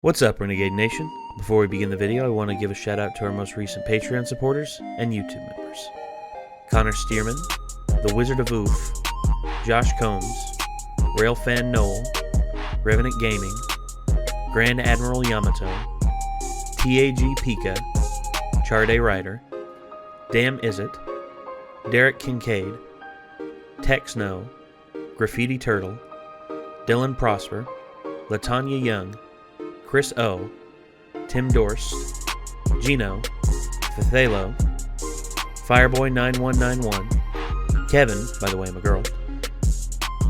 What's up, Renegade Nation? Before we begin the video, I want to give a shout out to our most recent Patreon supporters and YouTube members. Connor Stearman, The Wizard of Oof, Josh Combs, Railfan Noel, Revenant Gaming, Grand Admiral Yamato, TAG Pika, Charday Rider, Damn Is It, Derek Kincaid, Tex Snow, Graffiti Turtle, Dylan Prosper, Latanya Young, Chris O, Tim Dorst, Gino, Fithalo, Fireboy9191, Kevin, by the way, I'm a girl,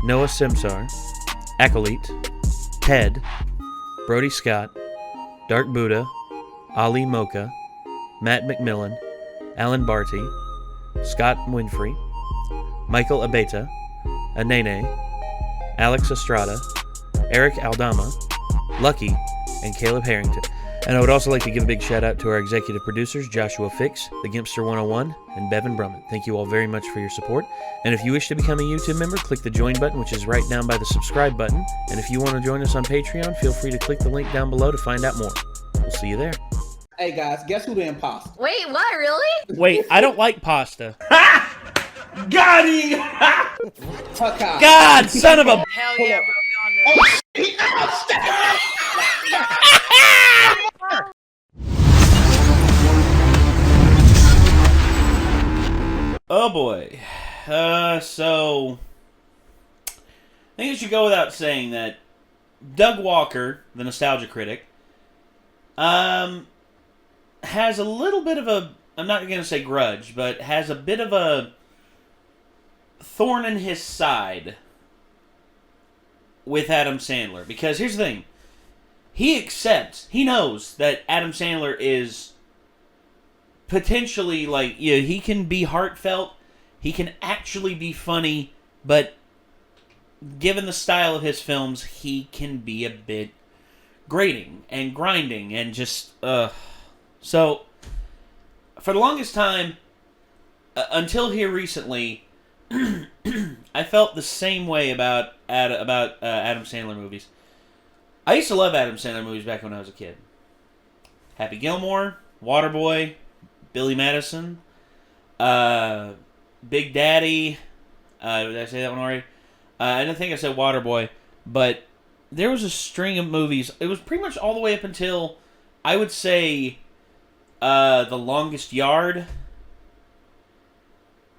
Noah Simsar, Acoleyte, Ted, Brody Scott, Dark Buddha, Ali Mocha, Matt McMillan, Alan Barty, Scott Winfrey, Michael Abeta, Anene, Alex Estrada, Eric Aldama, Lucky, and Caleb Harrington. And I would also like to give a big shout out to our executive producers, Joshua Fix, The Gimpster 101, and Bevan Brummett. Thank you all very much for your support. And if you wish to become a YouTube member, click the join button, which is right down by the subscribe button. And if you want to join us on Patreon, feel free to click the link down below to find out more. We'll see you there. Hey guys, guess who the imposter? Wait, what? Really? Wait, I don't like pasta. Got him! God, son of a... Hell yeah, bro. We on this. Oh boy. So I think it should go without saying that Doug Walker, the Nostalgia Critic, has a little bit of a, I'm not going to say grudge, but has a bit of a thorn in his side with Adam Sandler. Because here's the thing. He knows that Adam Sandler is potentially, like, he can be heartfelt, he can actually be funny, but given the style of his films, he can be a bit grating and grinding and just, So, for the longest time, until here recently, I felt the same way about Adam Sandler movies. I used to love Adam Sandler movies back when I was a kid. Happy Gilmore, Waterboy, Billy Madison, Big Daddy. Did I say that one already? I don't think I said Waterboy, but there was a string of movies. It was pretty much all the way up until, I would say, The Longest Yard.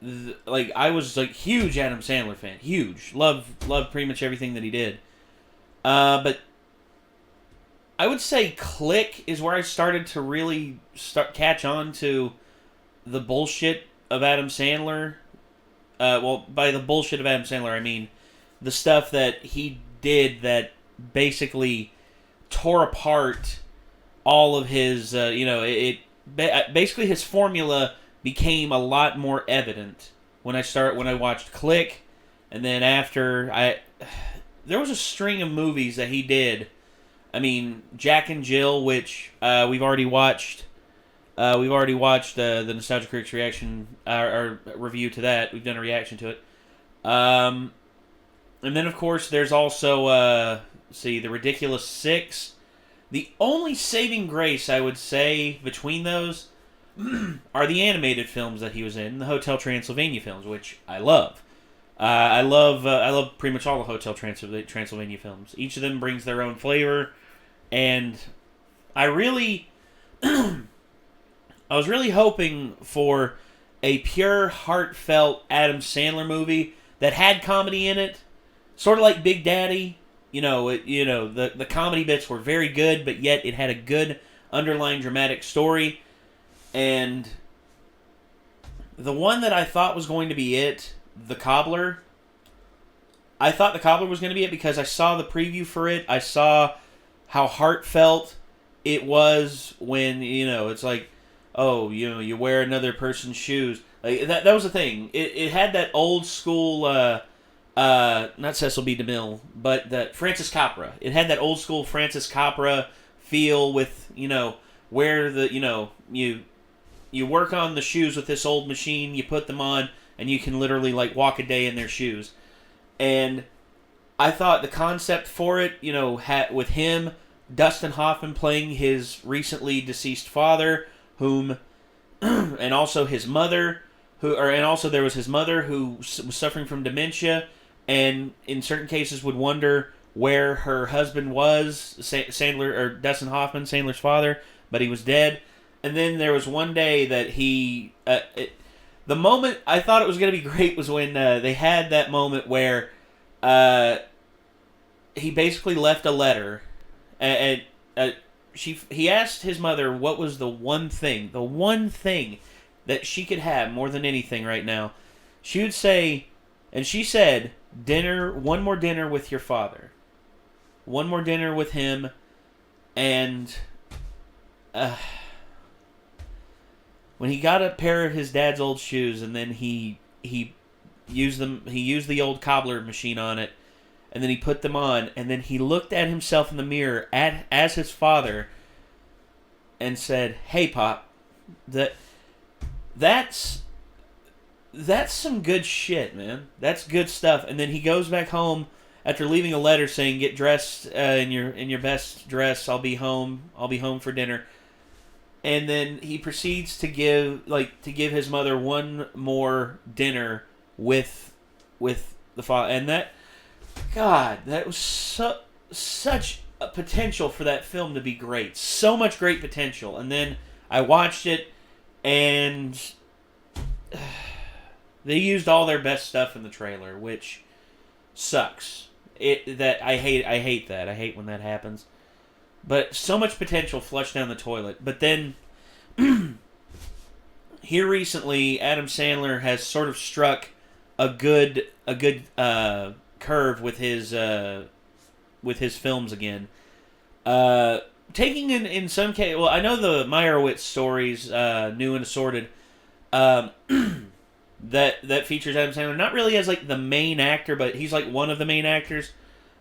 I was huge Adam Sandler fan, huge. Loved pretty much everything that he did. But I would say Click is where I started to really catch on to the bullshit of Adam Sandler. Well, by the bullshit of Adam Sandler, I mean the stuff that he did that basically tore apart all of his, basically his formula became a lot more evident when I watched Click, and then after there was a string of movies that he did. I mean, Jack and Jill, which we've already watched. We've already watched the Nostalgia Critics reaction, our review to that. We've done a reaction to it. And then, of course, there's also, The Ridiculous Six. The only saving grace, I would say, between those are the animated films that he was in, the Hotel Transylvania films, which I love. I love pretty much all the Hotel Transylvania films. Each of them brings their own flavor, and I was really hoping for a pure, heartfelt Adam Sandler movie that had comedy in it, sort of like Big Daddy. The comedy bits were very good, but yet it had a good underlying dramatic story. And the one that I thought was going to be it, The Cobbler. I thought The Cobbler was going to be it because I saw the preview for it. I saw how heartfelt it was when, it's like, oh, you wear another person's shoes. Like, that was the thing. It had that old school, not Cecil B. DeMille, but that Francis Capra. It had that old school Francis Capra feel with, where the, you work on the shoes with this old machine, you put them on, and you can literally, walk a day in their shoes. And I thought the concept for it, with him Dustin Hoffman playing his recently deceased father, whom, and also his mother, and also there was his mother who was suffering from dementia, and in certain cases would wonder where her husband was, Sandler, or Dustin Hoffman, Sandler's father, but he was dead. And then there was one day that he, the moment I thought it was going to be great was when they had that moment where he basically left a letter, and he asked his mother what was the one thing that she could have more than anything right now. She would say, and she said, one more dinner with your father. One more dinner with him, and when he got a pair of his dad's old shoes, and then he used the old cobbler machine on it, and then he put them on, and then he looked at himself in the mirror as his father, and said, "Hey, Pop, that's some good shit, man. That's good stuff." And then he goes back home after leaving a letter saying, "Get dressed in your best dress. I'll be home for dinner." And then he proceeds to give his mother one more dinner with the father, and that was such a potential for that film to be great. So much great potential. And then I watched it, and they used all their best stuff in the trailer, which sucks. I hate that. I hate when that happens. But so much potential flushed down the toilet. But then here recently, Adam Sandler has sort of struck a good curve with his films again. Taking in some case, well, I know the Meyerowitz stories, New and Assorted, that features Adam Sandler, not really as like the main actor, but he's like one of the main actors.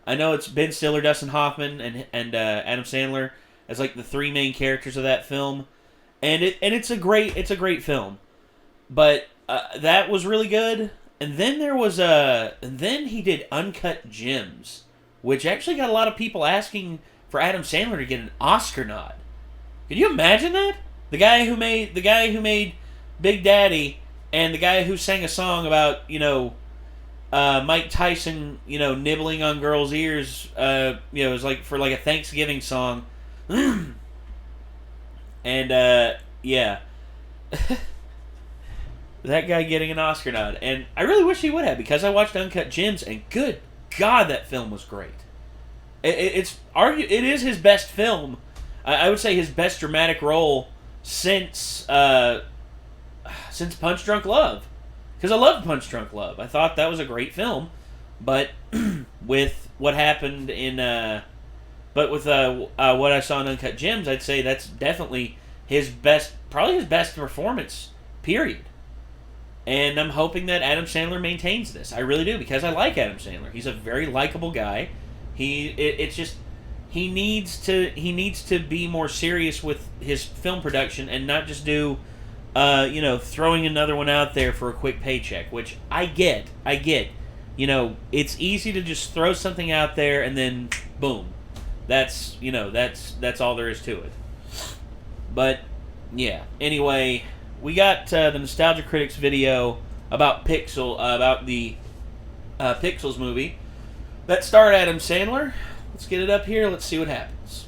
I know it's Ben Stiller, Dustin Hoffman, and Adam Sandler as like the three main characters of that film, and it's a great film, but that was really good. And then then he did Uncut Gems, which actually got a lot of people asking for Adam Sandler to get an Oscar nod. Can you imagine that? The guy who made Big Daddy, and the guy who sang a song about Mike Tyson nibbling on girls' ears, it was like for like a Thanksgiving song, and yeah. That guy getting an Oscar nod. And I really wish he would have, because I watched Uncut Gems, and good God, that film was great. It is his best film. I would say his best dramatic role since Punch Drunk Love. Because I loved Punch Drunk Love. I thought that was a great film. But with what happened what I saw in Uncut Gems, I'd say that's definitely probably his best performance, period. And I'm hoping that Adam Sandler maintains this. I really do, because I like Adam Sandler. He's a very likable guy. He needs to be more serious with his film production and not just do throwing another one out there for a quick paycheck, which I get. It's easy to just throw something out there and then boom. That's all there is to it. But yeah, anyway, we got the Nostalgia Critics video about the Pixels movie that starred Adam Sandler. Let's get it up here. Let's see what happens.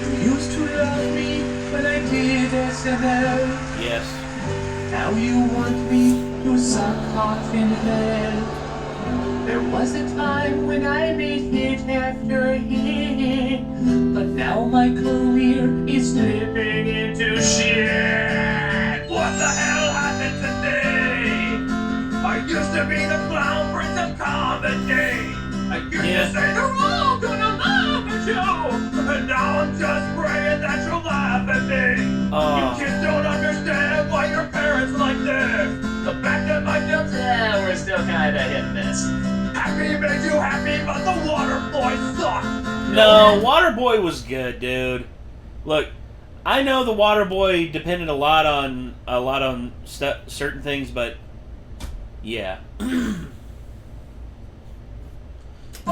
You used to love me when I did SNL. Yes. Now you want me to suck off in bed. There was a time when I made it after hit, but now my career is slipping into shit. What the hell happened today? I used to be the clown prince of comedy. I used to say they're all gonna laugh at you, and now I'm just praying that you'll laugh at me. You kids don't understand why your parents like this. The fact that my films, we're still kinda hitting this. Happy made you happy, but the Waterboy sucked. No, Waterboy was good, dude. Look, I know the Waterboy depended a lot on certain things, but yeah. But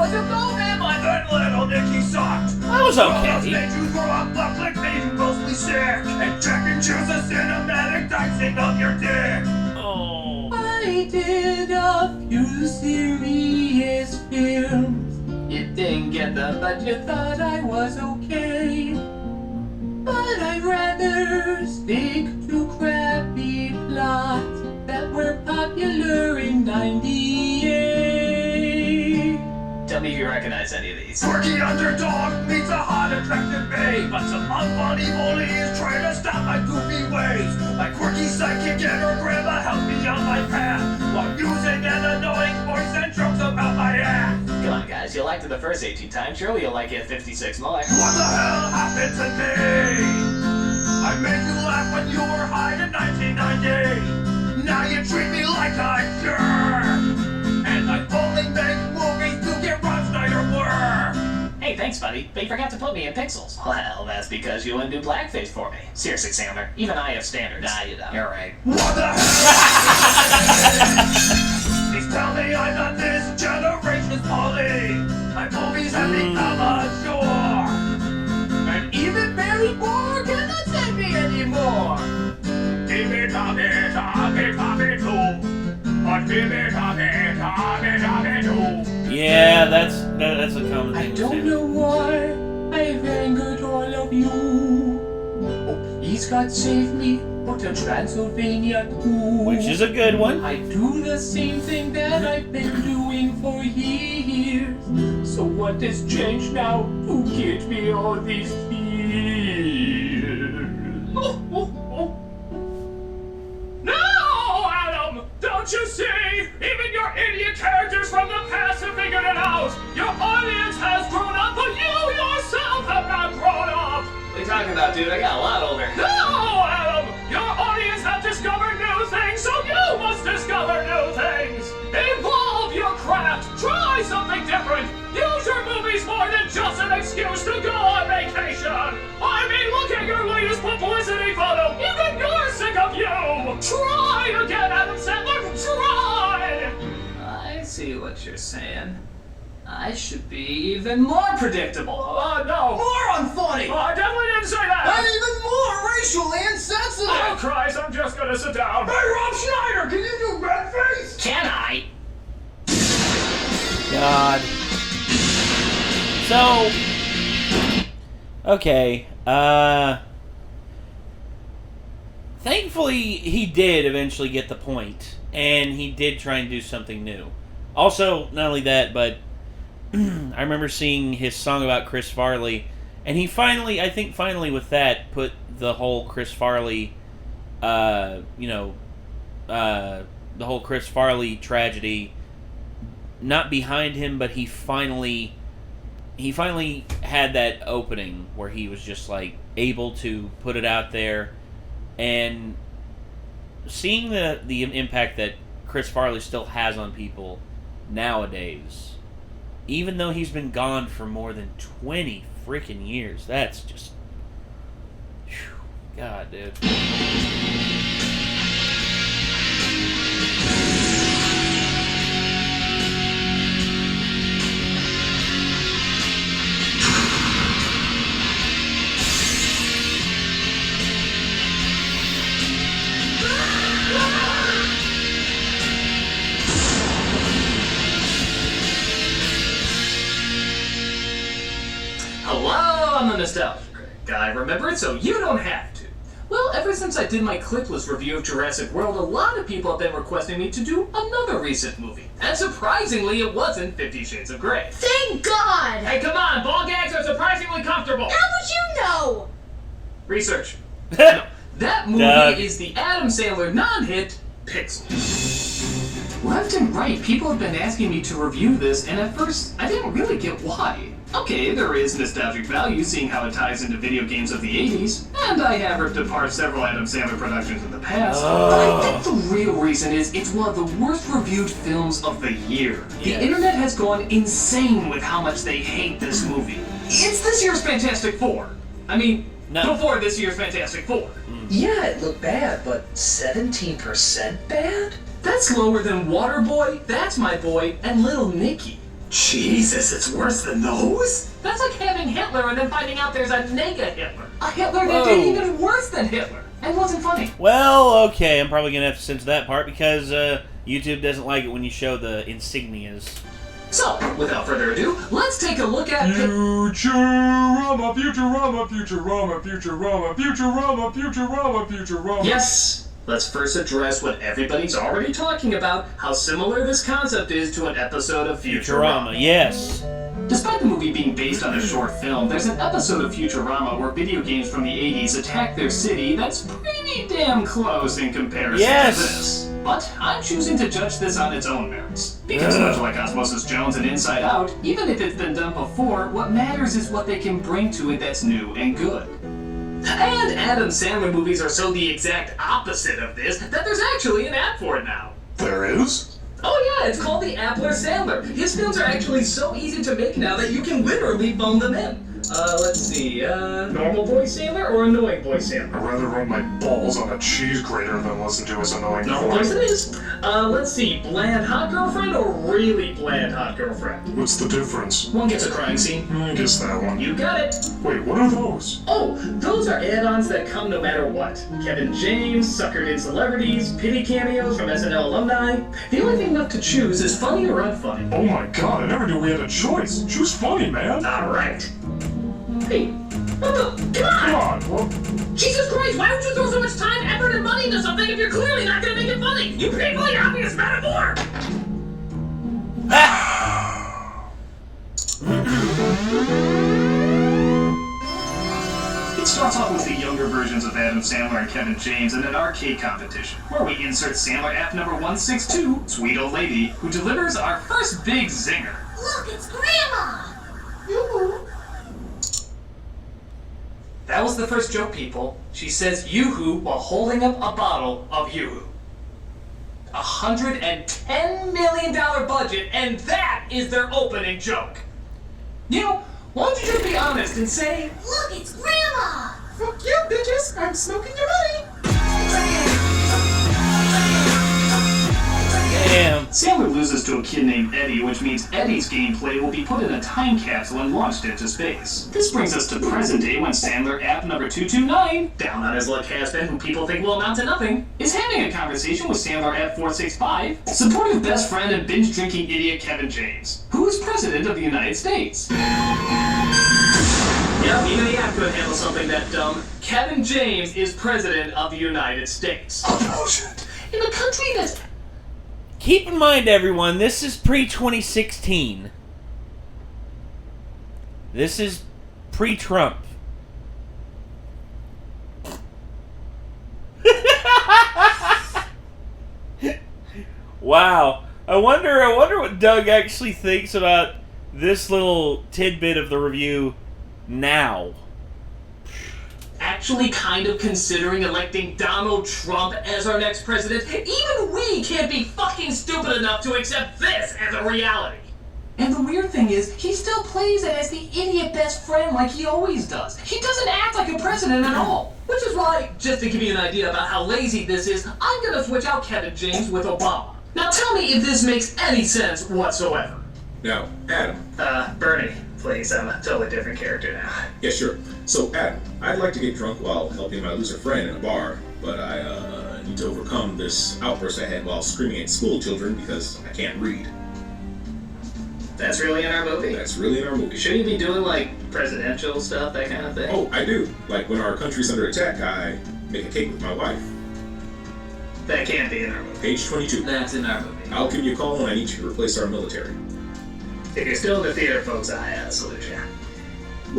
you go, man, my then little Nicky sucked. That was okay. Those made you throw up like being mostly sick. And check and choose a cinematic dicing of your dick. Oh. I did a few serious films. It didn't get the budget, thought I was okay. But I'd rather stick to crappy plots that were popular in '98. Tell me if you recognize any of these. Quirky underdog meets a hot, attractive babe, but some unfunny bullies trying to stop my goofy ways. My quirky sidekick and her grandma help me on my path while using an annoying voice and jokes about my ass. Come on, guys. You liked it the first 18 times. Surely you'll like it 56 more. What the hell happened to me? I made you laugh when you were high in 1998. Now you treat me like a jerk. And I only make movies to get Ron Snyder work. Hey, thanks, buddy. But you forgot to put me in pixels. Well, that's because you wouldn't do blackface for me. Seriously, Sandler. Even I have standards. Nah, you don't. You're right. What the hell? Please tell me I'm not this generation's Polly. My movies have become a chore. And even Barry Moore cannot save me anymore. Timmy, Tommy, Tommy, Tommy, too. Timmy, Tommy, Tommy, Tommy, too. Yeah, that's a common thing I to don't say. know why I've angered all of you. Oh, please God save me, but to Transylvania too. Which is a good one. I do the same thing that I've been doing for years. So what has changed now to get me all these tears? No, Adam! Don't you see? Even your idiot characters from the past have figured it out! Your audience has grown up, but you yourself have not grown up! What are you talking about, dude? I got a lot older. No, Adam! Your audience have discovered new things, so you must discover new things! Evolve your craft! Try something different! Use your movies more than just an excuse to go on vacation! I mean, look at your latest publicity photo! Even you're sick of you! Try again, Adam Sandler! Try! I see what you're saying. I should be even more predictable. No! More unfunny! I definitely didn't say that! And even more racially insensitive! Oh, Christ, I'm just gonna sit down. Hey, Rob Schneider, can you do red face? Can I? God. So, okay, thankfully he did eventually get the point, and he did try and do something new. Also, not only that, but I remember seeing his song about Chris Farley, and he finally, I think finally with that, put the whole Chris Farley, the whole Chris Farley tragedy not behind him, but he finally had that opening where he was just like able to put it out there, and seeing the impact that Chris Farley still has on people nowadays, even though he's been gone for more than 20 freaking years. That's just, whew, God, dude. Hello, I'm the Nostalgia Guy. Remember it so you don't have to. Well, ever since I did my clipless review of Jurassic World, a lot of people have been requesting me to do another recent movie. And surprisingly, it wasn't 50 Shades of Grey. Thank God! Hey, come on, ball gags are surprisingly comfortable. How would you know? Research. No, that movie Doug. is the Adam Sandler non-hit Pixels. Left and right, people have been asking me to review this, and at first, I didn't really get why. Okay, there is nostalgic value seeing how it ties into video games of the 80s, and I have ripped apart several Adam Sandler productions in the past, but I think the real reason is it's one of the worst reviewed films of the year. The internet has gone insane with how much they hate this movie. It's this year's Fantastic Four. I mean, before this year's Fantastic Four. Yeah, it looked bad, but 17% bad? That's lower than Waterboy, That's My Boy, and Little Nicky. Jesus, it's worse than those? That's like having Hitler and then finding out there's a nega Hitler. A Hitler that did even worse than Hitler. And wasn't funny. Well, okay, I'm probably going to have to censor that part because YouTube doesn't like it when you show the insignias. So, without further ado, let's take a look at... Futurama, Futurama, Futurama, Futurama, Futurama, Futurama, Futurama. Yes! Let's first address what everybody's already talking about, how similar this concept is to an episode of Futurama. Yes. Despite the movie being based on a short film, there's an episode of Futurama where video games from the 80s attack their city that's pretty damn close in comparison to this. But I'm choosing to judge this on its own merits. Because much like Osmosis Jones and Inside Out, even if it's been done before, what matters is what they can bring to it that's new and good. And Adam Sandler movies are so the exact opposite of this that there's actually an app for it now. There is? Oh yeah, it's called the Appler Sandler. His films are actually so easy to make now that you can literally phone them in. Let's see, normal boy Sandler or annoying boy Sandler? I'd rather run my balls on a cheese grater than listen to his annoying Normal voice. boys it is. Let's see, bland hot girlfriend or really bland hot girlfriend? What's the difference? One gets a crying scene. I guess that one. You got it. Wait, what are those? Oh, those are add-ons that come no matter what. Kevin James, suckered in celebrities, pity cameos from SNL alumni. The only thing left to choose is funny or unfunny. Oh my god, I never knew we had a choice. Choose funny, man. Alright. Hey, what the? Come on, well, Jesus Christ, why would you throw so much time, effort, and money into something if you're clearly not gonna make it funny? You painfully obvious metaphor! It starts off with the younger versions of Adam Sandler and Kevin James in an arcade competition, where we insert Sandler app number 162, Sweet Old Lady, who delivers our first big zinger. Look, it's Grandma! That was the first joke, people. She says yoo-hoo while holding up a bottle of yoo-hoo. $110 million budget, and that is their opening joke. You know, why don't you just be honest and say, Look, it's Grandma! Fuck you, bitches! I'm smoking your money! Damn. Sandler loses to a kid named Eddie, which means Eddie's gameplay will be put in a time capsule and launched into space. This brings us to present day when Sandler app number 229, down on his luck has-been who people think will amount to nothing, is having a conversation with Sandler app 465, supportive best friend and binge-drinking idiot Kevin James, who is president of the United States. Yep, even the app could handle something that dumb. Kevin James is president of the United States. In a country that's... Keep in mind, everyone, this is pre-2016. This is pre-Trump. Wow. I wonder what Doug actually thinks about this little tidbit of the review now. Actually kind of considering electing Donald Trump as our next president, even we can't be fucking stupid enough to accept this as a reality. And the weird thing is, he still plays it as the idiot best friend like he always does. He doesn't act like a president at all. Which is why, just to give you an idea about how lazy this is, I'm gonna switch out Kevin James with Obama. Now tell me if this makes any sense whatsoever. Now, Adam. Bernie, please, I'm a totally different character now. Yeah, sure. So, Adam, I'd like to get drunk while helping my loser friend in a bar, but I need to overcome this outburst I had while screaming at school children because I can't read. That's really in our movie? That's really in our movie. Shouldn't you be doing, like, presidential stuff, that kind of thing? Oh, I do. Like, when our country's under attack, I make a cake with my wife. That can't be in our movie. Page 22. That's in our movie. I'll give you a call when I need you to replace our military. If you're still in the theater, folks, I salute you.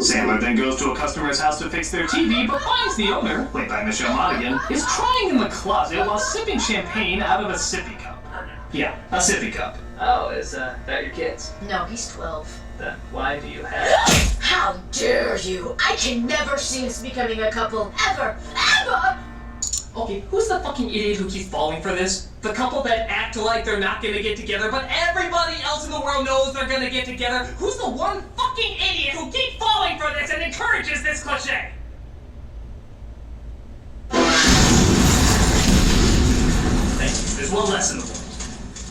Sandler then goes to a customer's house to fix their TV, but finds the owner, played by Michelle Monaghan, is crying in the closet while sipping champagne out of a sippy cup. Yeah, a sippy cup. Oh, is that your kid's? No, he's 12. Then why do you have... How dare you! I can never see us becoming a couple, ever, ever! Okay, who's the fucking idiot who keeps falling for this? The couple that act like they're not gonna get together, but everybody else in the world knows they're gonna get together? Who's the one fucking idiot who keeps falling for this and encourages this cliche? Thank you, there's one less in the world.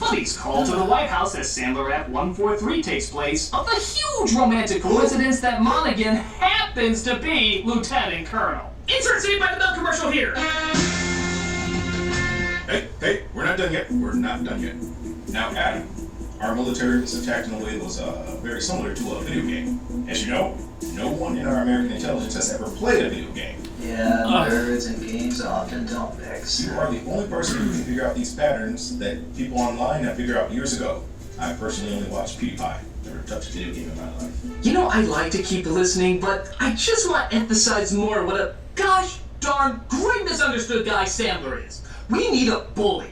Buddy's call to the White House as Sandler Act 143 takes place of the huge romantic coincidence that Monaghan happens to be Lieutenant Colonel. Insert Saved by the Bell commercial here. Hey, we're not done yet. We're not done yet. Now, Adam, our military was attacked in a way that was very similar to a video game. As you know, no one in our American intelligence has ever played a video game. Yeah, nerds and games often don't mix. You are the only person who can figure out these patterns that people online have figured out years ago. I personally only watched PewDiePie. Never touched a video game in my life. You know, I like to keep listening, but I just want to emphasize more what a gosh darn great misunderstood guy Sandler is. We need a bully.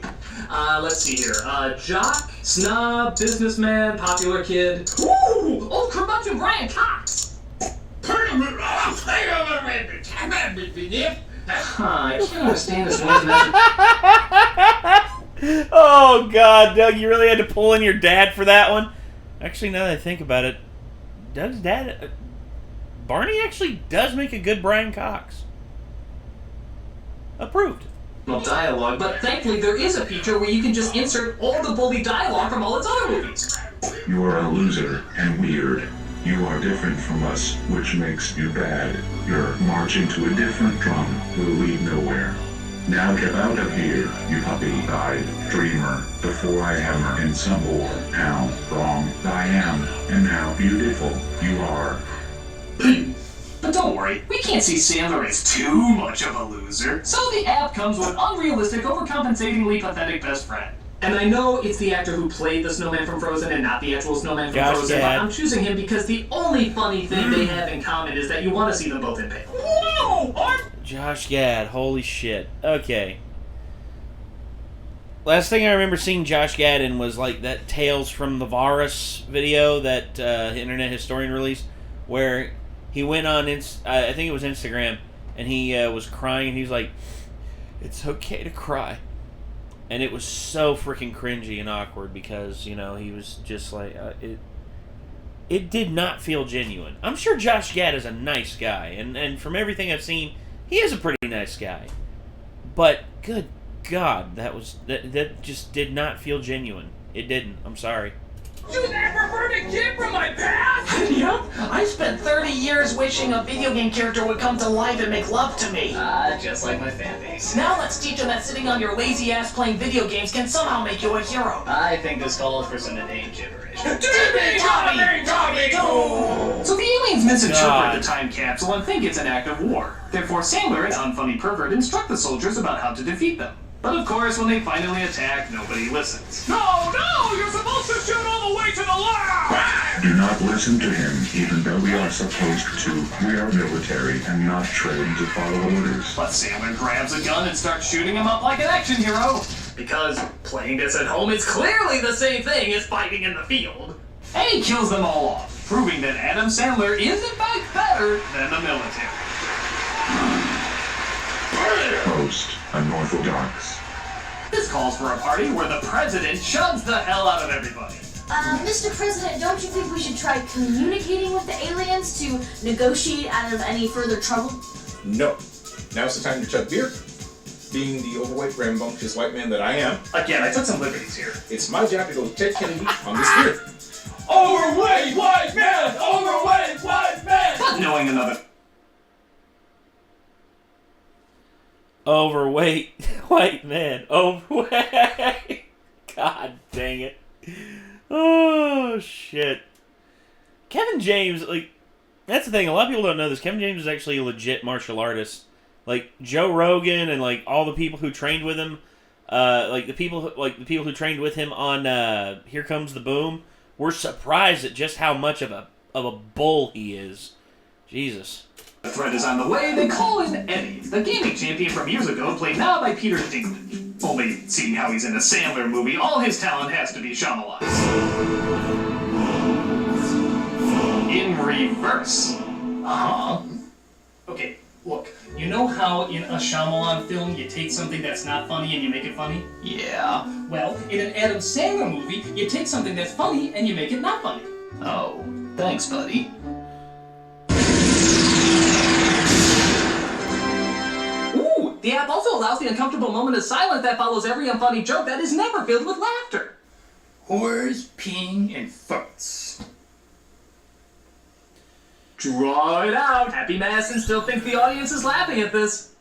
Let's see here. Jock, snob, businessman, popular kid. Ooh, old curmudgeon Brian Cox. I can't understand this one's message. Oh, God, Doug, you really had to pull in your dad for that one? Actually, now that I think about it, Doug's dad... Barney actually does make a good Brian Cox. Approved. Dialogue, but thankfully there is a feature where you can just insert all the bully dialogue from all its other movies. You are a loser and weird. You are different from us, which makes you bad. Your marching to a different drum will lead nowhere. Now get out of here, you puppy-eyed dreamer, before I hammer in some more. How wrong I am, and how beautiful you are. But don't worry, we can't see Sandler as too much of a loser. So the app comes with unrealistic, overcompensatingly pathetic best friend. And I know it's the actor who played the snowman from Frozen and not the actual snowman from Frozen, but I'm choosing him because the only funny thing they have in common is that you want to see them both in pain. Whoa! Josh Gad, holy shit. Okay. Last thing I remember seeing Josh Gad in was like that Tales from the Virus video that Internet Historian released, where he went on, I think it was Instagram, and he was crying, and he was like, "It's okay to cry." And it was so freaking cringy and awkward because, you know, he was just like, it did not feel genuine. I'm sure Josh Gad is a nice guy, and from everything I've seen, he is a pretty nice guy. But, good God, that just did not feel genuine. It didn't. I'm sorry. You that perverted kid from my past? Yep, I spent 30 years wishing a video game character would come to life and make love to me. Just like my fan base. Now let's teach them that sitting on your lazy ass playing video games can somehow make you a hero. I think this calls for some inane gibberish. Tommy! So the aliens misinterpret the time capsule and think it's an act of war. Therefore, Sandler, an unfunny pervert, instruct the soldiers about how to defeat them. But of course, when they finally attack, nobody listens. No! You're supposed to shoot all the way to the left! Do not listen to him, even though we are supposed to. We are military and not trained to follow orders. But Sandler grabs a gun and starts shooting him up like an action hero. Because playing this at home is clearly the same thing as fighting in the field. And he kills them all off, proving that Adam Sandler is in fact better than the military. Most unorthodox. This calls for a party where the president shoves the hell out of everybody. Mr. President, don't you think we should try communicating with the aliens to negotiate out of any further trouble? No. Now's the time to chug beer. Being the overweight, rambunctious white man that I am, Again, I took some liberties here. it's my job to go Ted Kennedy on this beer. Overweight white man! Overweight white man! Not knowing another. Overweight white man. Overweight. God dang it. Oh, shit. Kevin James, like, that's the thing. A lot of people don't know this. Kevin James is actually a legit martial artist. Like, Joe Rogan and, like, all the people who trained with him, the people who trained with him on Here Comes the Boom, were surprised at just how much of a bull he is. Jesus. The threat is on the way. They call in Eddie, the gaming champion from years ago, played now by Peter Dinklage. Only, seeing how he's in a Sandler movie, all his talent has to be Shyamalan's. In reverse. Uh-huh. Okay, look, you know how in a Shyamalan film you take something that's not funny and you make it funny? Yeah. Well, in an Adam Sandler movie, you take something that's funny and you make it not funny. Oh, thanks, buddy. The app also allows the uncomfortable moment of silence that follows every unfunny joke that is never filled with laughter. whores, peeing, and farts. Draw it out! Happy Madison still thinks the audience is laughing at this.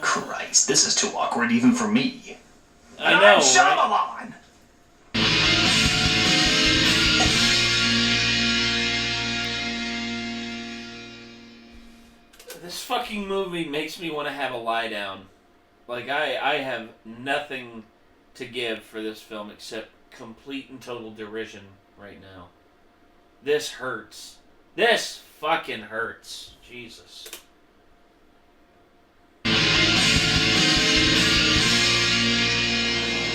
Christ, this is too awkward even for me. I know, right? Shyamalan! This fucking movie makes me want to have a lie down. Like, I have nothing to give for this film except complete and total derision right now. This hurts. This fucking hurts. Jesus.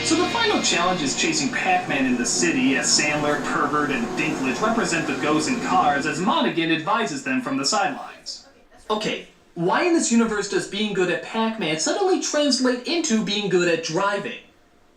So the final challenge is chasing Pac-Man in the city as Sandler, Pervert, and Dinklage represent the Goes in cars as Monaghan advises them from the sidelines. Okay, why in this universe does being good at Pac-Man suddenly translate into being good at driving?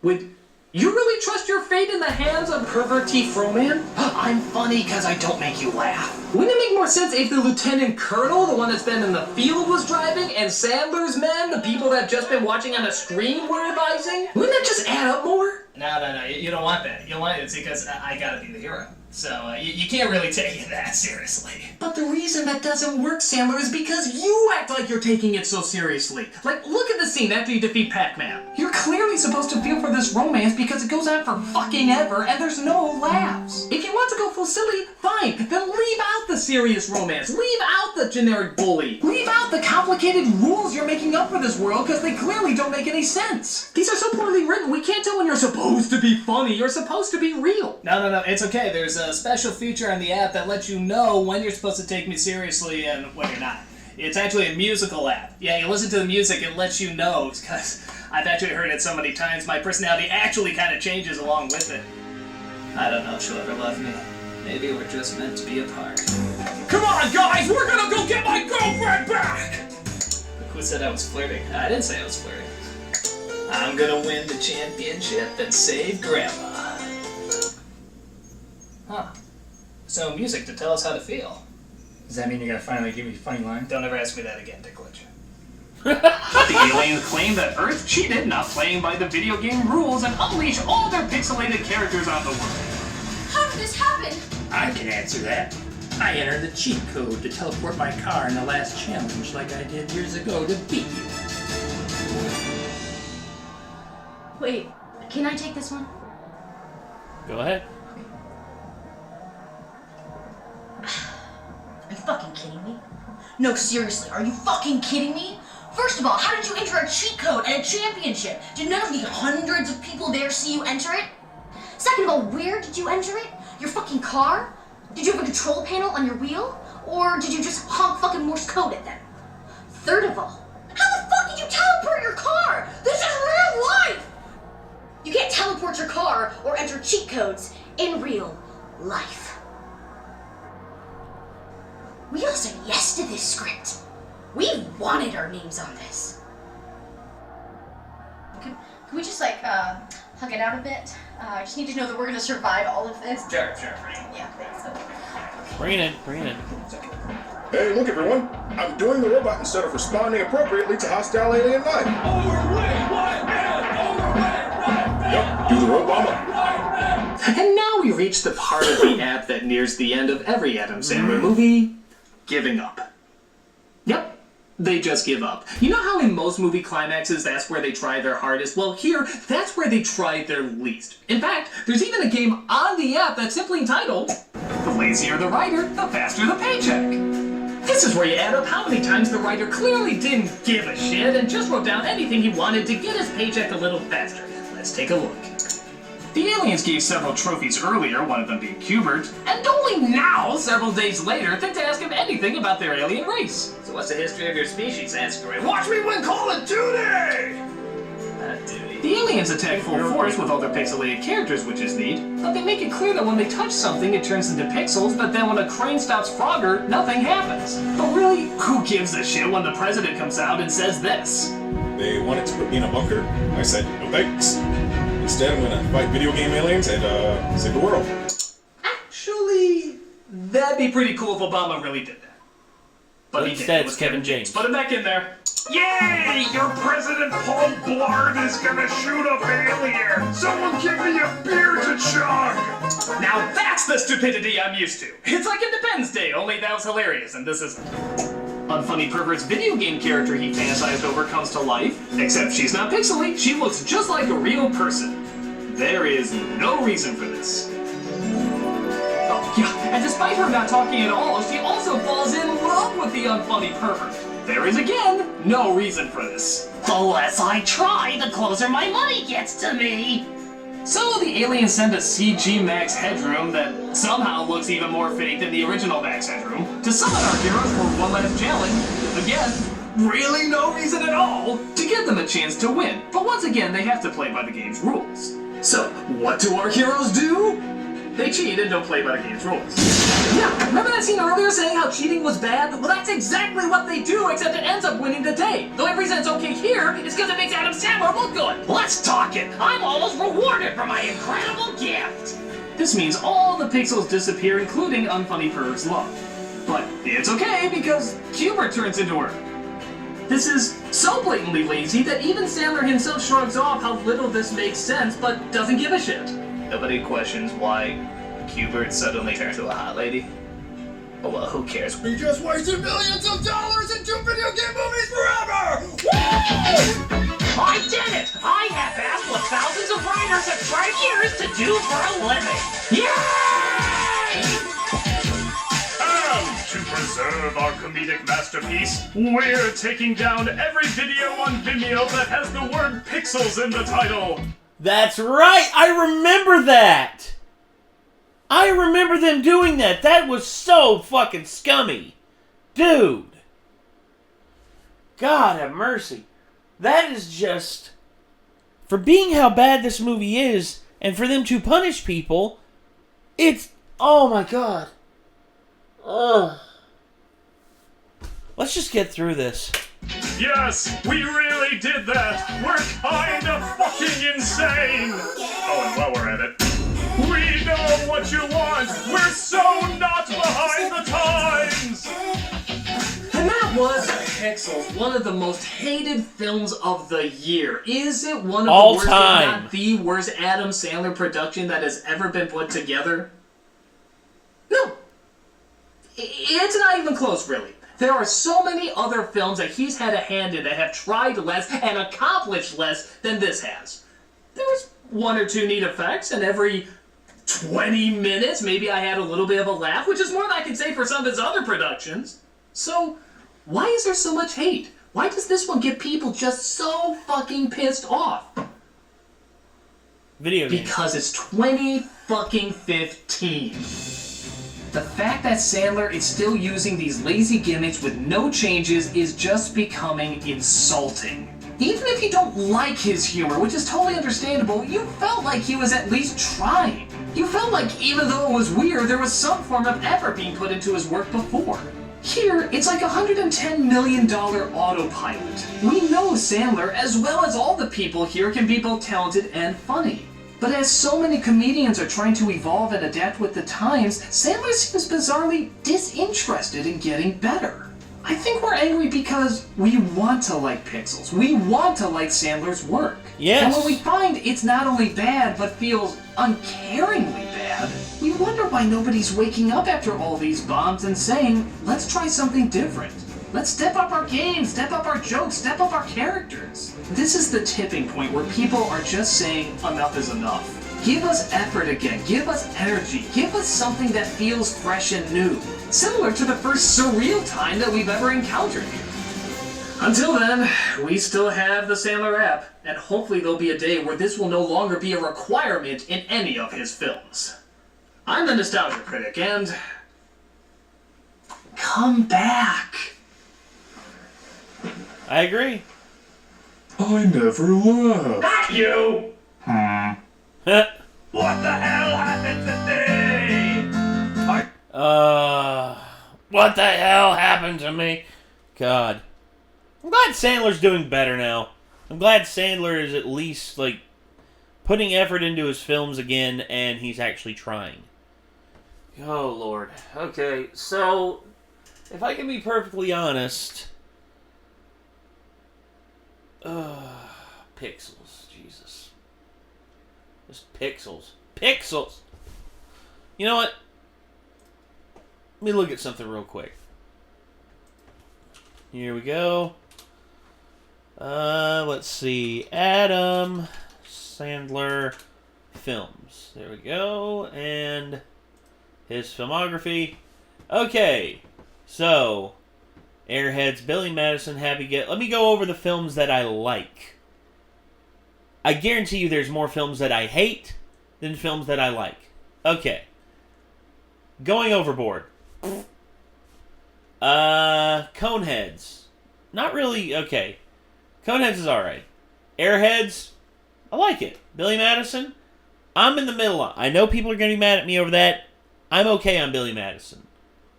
Would you really trust your fate in the hands of Pervert T. Froman? I'm funny because I don't make you laugh. Wouldn't it make more sense if the Lieutenant Colonel, the one that's been in the field, was driving, and Sandler's men, the people that have just been watching on a screen, were advising? Wouldn't that just add up more? No, you don't want that. You don't want it. It's because I gotta be the hero. So you can't really take it that seriously. But the reason that doesn't work, Sandler, is because you act like you're taking it so seriously. Like, look at the scene after you defeat Pac-Man. You're clearly supposed to feel for this romance because it goes on for fucking ever and there's no laughs. If you want to go full silly, fine. Then leave out the serious romance. Leave out the generic bully. Leave out the complicated rules you're making up for this world because they clearly don't make any sense. These are so poorly written, we can't tell when you're supposed to be funny. You're supposed to be real. No, it's okay. There's a special feature on the app that lets you know when you're supposed to take me seriously and when you're not. It's actually a musical app. Yeah, you listen to the music, it lets you know, because I've actually heard it so many times, my personality actually kind of changes along with it. I don't know if she'll ever love me. Maybe we're just meant to be apart. Come on, guys! We're gonna go get my girlfriend back! Who said I was flirting? I didn't say I was flirting. I'm gonna win the championship and save Grandma. Huh. So music to tell us how to feel. Does that mean you're gonna finally give me a funny line? Don't ever ask me that again, Dinklage. The aliens claim that Earth cheated, not playing by the video game rules, and unleash all their pixelated characters on the world. How did this happen? I can answer that. I entered the cheat code to teleport my car in the last challenge like I did years ago to beat you. Wait, can I take this one? Go ahead. Are you fucking kidding me? No, seriously, are you fucking kidding me? First of all, how did you enter a cheat code at a championship? Did none of the hundreds of people there see you enter it? Second of all, where did you enter it? Your fucking car? Did you have a control panel on your wheel? Or did you just honk fucking Morse code at them? Third of all, how the fuck did you teleport your car? This is real life! You can't teleport your car or enter cheat codes in real life. We all said yes to this script. We wanted our names on this. Can we just hug it out a bit? I just need to know that we're gonna survive all of this. Sure. Yeah, thanks. Okay. Bring it in. Hey, look everyone. I'm doing the robot instead of responding appropriately to hostile alien life. Yep, do the robot. And now we reach the part of the app that nears the end of every Adam Sandler movie, giving up. Yep, they just give up. You know how in most movie climaxes that's where they try their hardest? Well, here, that's where they tried their least. In fact, there's even a game on the app that's simply entitled, The Lazier the Writer, the Faster the Paycheck. This is where you add up how many times the writer clearly didn't give a shit and just wrote down anything he wanted to get his paycheck a little faster. Let's take a look. The aliens gave several trophies earlier, one of them being Cubert, and only now, several days later, think to ask him anything about their alien race. So what's the history of your species, Asteroid? Watch me win Call of Duty! Duty. The aliens attack full force with all their pixelated characters, which is neat, but they make it clear that when they touch something, it turns into pixels, but then when a crane stops Frogger, nothing happens. But really, who gives a shit when the president comes out and says this? They wanted to put me in a bunker. I said, no thanks. Instead, I'm gonna fight video game aliens and save the world. Actually, that'd be pretty cool if Obama really did that. But he instead, didn't. It was it's Kevin James. Put him back in there. Yay! Your President Paul Blart is gonna shoot up alien! Someone give me a beer to chug! Now that's the stupidity I'm used to. It's like Independence Day, only that was hilarious, and this isn't. Unfunny Pervert's video game character he fantasized over comes to life, except she's not pixely, she looks just like a real person. There is no reason for this. Oh, yeah, and despite her not talking at all, she also falls in love with the unfunny pervert. There is again no reason for this. The less I try, the closer my money gets to me! So the aliens send a CG Max Headroom that somehow looks even more fake than the original Max Headroom to summon our heroes for one last challenge. Again, really no reason at all to give them a chance to win. But once again, they have to play by the game's rules. So, what do our heroes do? They cheat and don't play by the game's rules. Yeah, remember that scene earlier saying how cheating was bad? Well, that's exactly what they do, except it ends up winning the day. The only reason it's okay here is because it makes Adam Sandler look good. Let's talk it! I'm almost rewarded for my incredible gift! This means all the pixels disappear, including Unfunny Perv's love. But it's okay, because Hubert turns into her. This is so blatantly lazy that even Sandler himself shrugs off how little this makes sense, but doesn't give a shit. Nobody questions why Hubert suddenly turned to a hot lady. Oh well, who cares? We just wasted millions of dollars into video game movies forever! Woo! I did it! I half-assed what thousands of writers have tried years to do for a living! Yay! And to preserve our comedic masterpiece, we're taking down every video on Vimeo that has the word pixels in the title. That's right! I remember that! I remember them doing that! That was so fucking scummy! Dude! God have mercy. That is just... For being how bad this movie is, and for them to punish people, it's... Oh my god. Ugh. Let's just get through this. Yes, we really did that! We're kind of fucking insane! Oh, and while we're at it, we know what you want! We're so not behind the times! And that was Pixels, one of the most hated films of the year. Is it one of all the worst, time, if not the worst Adam Sandler production that has ever been put together? No. It's not even close, really. There are so many other films that he's had a hand in that have tried less and accomplished less than this has. There's one or two neat effects, and every 20 minutes maybe I had a little bit of a laugh, which is more than I can say for some of his other productions. So, why is there so much hate? Why does this one get people just so fucking pissed off? Video games. Because it's 2015. The fact that Sandler is still using these lazy gimmicks with no changes is just becoming insulting. Even if you don't like his humor, which is totally understandable, you felt like he was at least trying. You felt like even though it was weird, there was some form of effort being put into his work before. Here, it's like $110 million autopilot. We know Sandler, as well as all the people here, can be both talented and funny. But as so many comedians are trying to evolve and adapt with the times, Sandler seems bizarrely disinterested in getting better. I think we're angry because we want to like Pixels. We want to like Sandler's work. Yes. And when we find it's not only bad, but feels uncaringly bad, we wonder why nobody's waking up after all these bombs and saying, let's try something different. Let's step up our game, step up our jokes, step up our characters. This is the tipping point where people are just saying enough is enough. Give us effort again, give us energy, give us something that feels fresh and new. Similar to the first surreal time that we've ever encountered here. Until then, we still have the Sandler app, and hopefully there'll be a day where this will no longer be a requirement in any of his films. I'm the Nostalgia Critic, and... come back! I agree. I never laughed. Not you! What the hell happened today? What the hell happened to me? God. I'm glad Sandler's doing better now. I'm glad Sandler is at least, like, putting effort into his films again, and he's actually trying. Oh, Lord. Okay, so, if I can be perfectly honest... Pixels. Jesus. Just pixels. Pixels! You know what? Let me look at something real quick. Here we go. Let's see. Adam Sandler films. There we go. And his filmography. Okay. So, Airheads, Billy Madison, Happy Get. Let me go over the films that I like. I guarantee you there's more films that I hate than films that I like. Okay. Going Overboard. Coneheads. Not really. Okay. Coneheads is alright. Airheads. I like it. Billy Madison. I'm in the middle. I know people are going to be mad at me over that. I'm okay on Billy Madison.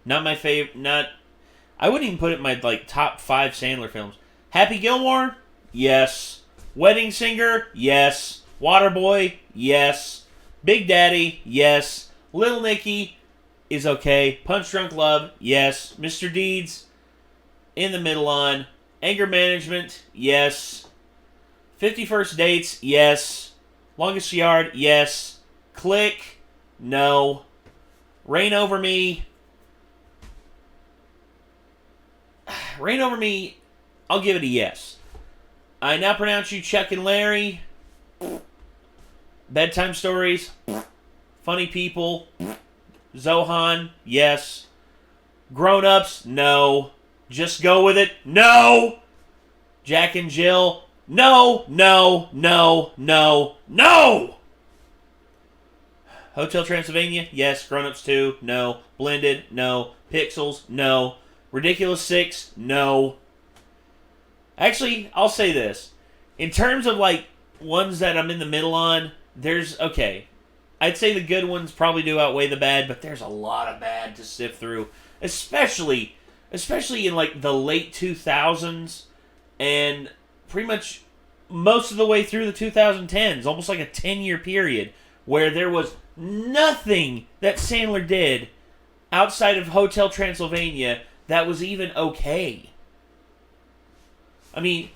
Not my favorite. I wouldn't even put it in my top 5 Sandler films. Happy Gilmore? Yes. Wedding Singer? Yes. Waterboy? Yes. Big Daddy? Yes. Little Nicky is okay. Punch Drunk Love? Yes. Mr. Deeds? In the middle on. Anger Management? Yes. 50 First Dates? Yes. Longest Yard? Yes. Click? No. Reign Over Me? Reign Over Me, I'll give it a yes. I Now Pronounce You Chuck and Larry. Bedtime Stories. Funny People. Zohan, yes. Grown Ups, no. Just Go With It, no. Jack and Jill, no, no, no, no, no. Hotel Transylvania, yes. Grown Ups 2, no. Blended, no. Pixels, no. Ridiculous 6, no. Actually, I'll say this. In terms of, ones that I'm in the middle on, okay. I'd say the good ones probably do outweigh the bad, but there's a lot of bad to sift through. Especially in, the late 2000s and pretty much most of the way through the 2010s. Almost like a 10-year period where there was nothing that Sandler did outside of Hotel Transylvania that was even okay. I mean,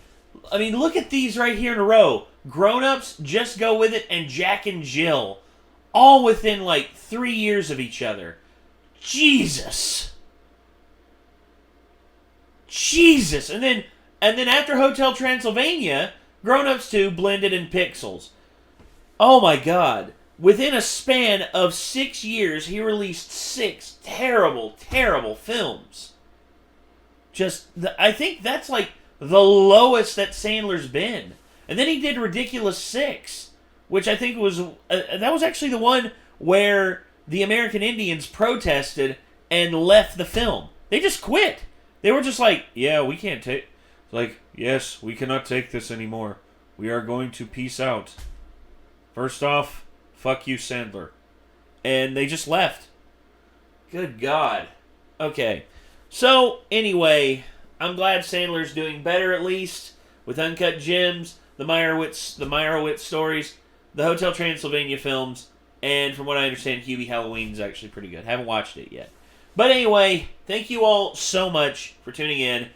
look at these right here in a row. Grown Ups, Just Go With It, and Jack and Jill. All within, 3 years of each other. Jesus. Jesus. And then after Hotel Transylvania, Grown Ups 2, Blended, and Pixels. Oh my God. Within a span of 6 years, he released 6 terrible, terrible films. I think that's the lowest that Sandler's been. And then he did Ridiculous 6, which I think was, that was actually the one where the American Indians protested and left the film. They just quit. They were just yeah, we can't take, yes, we cannot take this anymore. We are going to peace out. First off, fuck you, Sandler. And they just left. Good God. Okay. So, anyway, I'm glad Sandler's doing better at least with Uncut Gems, the Meyerowitz stories, the Hotel Transylvania films, and from what I understand, Hubie Halloween is actually pretty good. Haven't watched it yet. But anyway, thank you all so much for tuning in.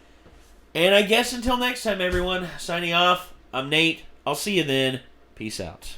And I guess until next time, everyone, signing off, I'm Nate. I'll see you then. Peace out.